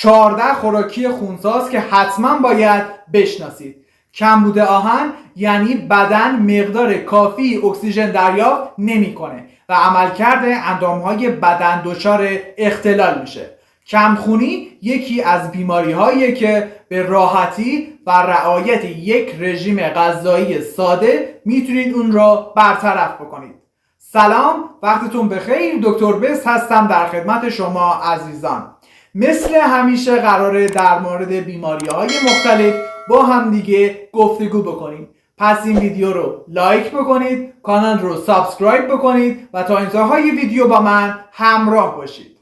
14 خوراکی خونساز که حتما باید بشناسید. کمبود آهن یعنی بدن مقدار کافی اکسیژن دریافت نمیکنه و عملکرد اندامهای بدن دچار اختلال میشه. کمخونی یکی از بیماری‌هاییه که به راحتی و رعایت یک رژیم غذایی ساده میتونید اون را برطرف بکنید. سلام، وقتتون بخیر. دکتر بست هستم در خدمت شما عزیزان. مثل همیشه قراره در مورد بیماری‌های مختلف با هم دیگه گفتگو بکنیم. پس این ویدیو رو لایک بکنید، کانال رو سابسکرایب بکنید و تا انتهای ویدیو با من همراه باشید.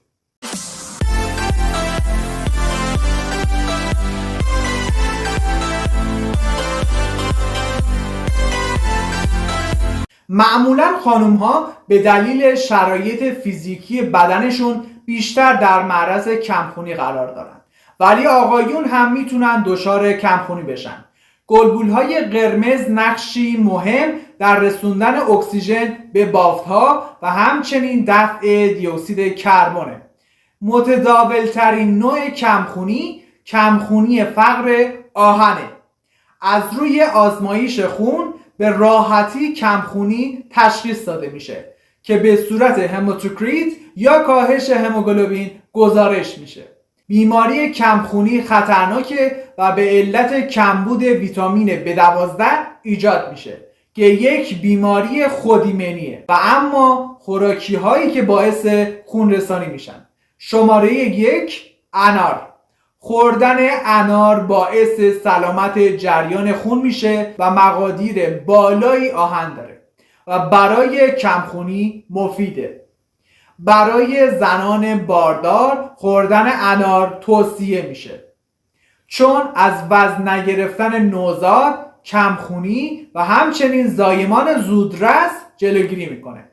معمولا خانوم ها به دلیل شرایط فیزیکی بدنشون بیشتر در معرض کمخونی قرار دارن، ولی آقایون هم میتونن دچار کمخونی بشن. گلبولهای قرمز نقشی مهم در رسوندن اکسیژن به بافت‌ها و همچنین دفع دیوکسید کربونه. متداولترین نوع کمخونی، کمخونی فقر آهنه. از روی آزمایش خون به راحتی کمخونی تشخیص داده میشه که به صورت هماتوکریت یا کاهش هموگلوبین گزارش میشه. بیماری کمخونی خطرناکه و به علت کمبود ویتامین B12 ایجاد میشه که یک بیماری خودایمنیه و اما خوراکی هایی که باعث خون رسانی میشن. شماره 1، انار. خوردن انار باعث سلامت جریان خون میشه و مقادیر بالایی آهن داره و برای کمخونی مفیده. برای زنان باردار خوردن انار توصیه میشه چون از وزن نگرفتن نوزاد، کمخونی و همچنین زایمان زودرس جلوگیری میکنه.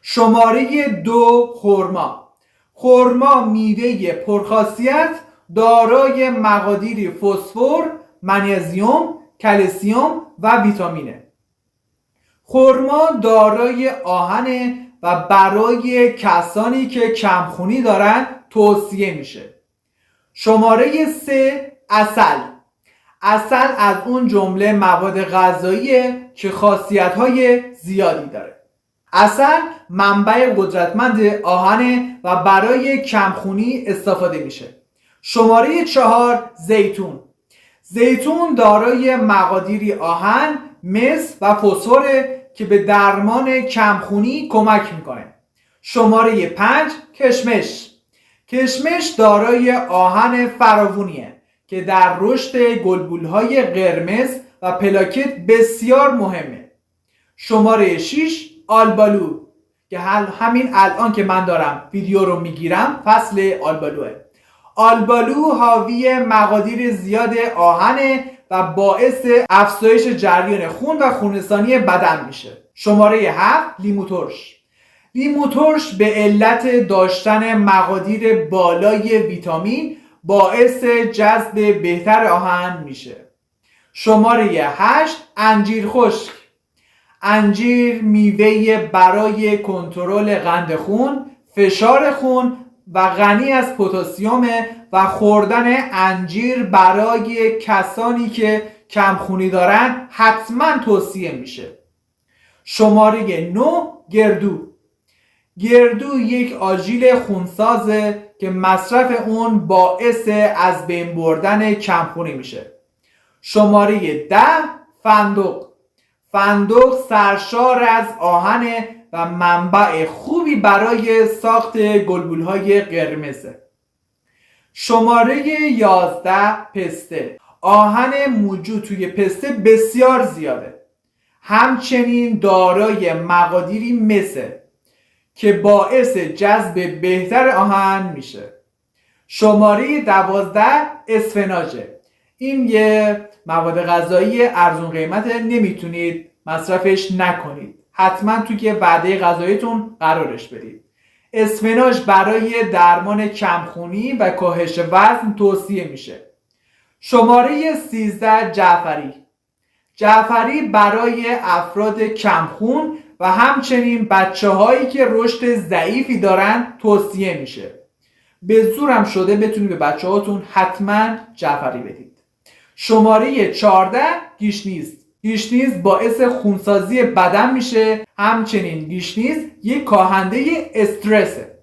شماره 2، خرما. خرما میوه پرخاصیت دارای مقادیری فسفر، منیزیم، کلسیم و ویتامینه. خرما دارای آهن و برای کسانی که کمخونی دارن توصیه میشه. شماره 3، عسل. عسل از اون جمله مواد غذاییه که خاصیت‌های زیادی داره. عسل منبع قدرتمند آهن و برای کمخونی استفاده میشه. شماره 4، زیتون. زیتون دارای مقادیری آهن، مس و فسفر که به درمان کمخونی کمک میکنه. شماره 5، کشمش. کشمش دارای آهن فراوونیه که در رشد گلبولهای قرمز و پلاکت بسیار مهمه. شماره 6، آلبالو که همین الان که من دارم ویدیو رو میگیرم فصل آلبالوه. آلبالو حاوی مقادیر زیاد آهن و باعث افزایش جریان خون و خونرسانی بدن میشه. شماره 7، لیمو ترش. لیمو ترش به علت داشتن مقادیر بالای ویتامین باعث جذب بهتر آهن میشه. شماره 8، انجیر خشک. انجیر میوه برای کنترل قند خون، فشار خون و غنی از پتاسیم و خوردن انجیر برای کسانی که کمخونی دارن حتما توصیه میشه. شماره 9، گردو. گردو یک آژیل خونسازه که مصرف اون باعث از بین بردن کمخونی میشه. شماره 10، فندق. فندق سرشار از آهن و منبع خوبی برای ساخت گلبولهای قرمزه. شماره 11، پسته. آهن موجود توی پسته بسیار زیاده. همچنین دارای مقادیری مسه که باعث جذب بهتر آهن میشه. شماره 12، اسفناجه. این یه مواد غذایی ارزون قیمته، نمیتونید مصرفش نکنید. حتما توی وعده غذاییتون قرارش بدید. اسفناج برای درمان کمخونی و کاهش وزن توصیه میشه. شماره 13، جعفری. جعفری برای افراد کمخون و همچنین بچه هایی که رشد ضعیفی دارن توصیه میشه. به زورم شده بتونید به بچه هاتون حتما جعفری بدید. شماره 14 گیشنیز. گیشنیز باعث خونسازی بدن میشه، همچنین گیشنیز یک کاهنده استرسه.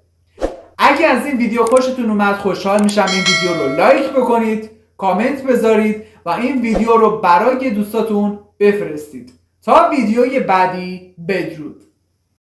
اگه از این ویدیو خوشتون اومد خوشحال میشم این ویدیو رو لایک بکنید، کامنت بذارید و این ویدیو رو برای دوستاتون بفرستید. تا ویدیوی بعدی، بدرود.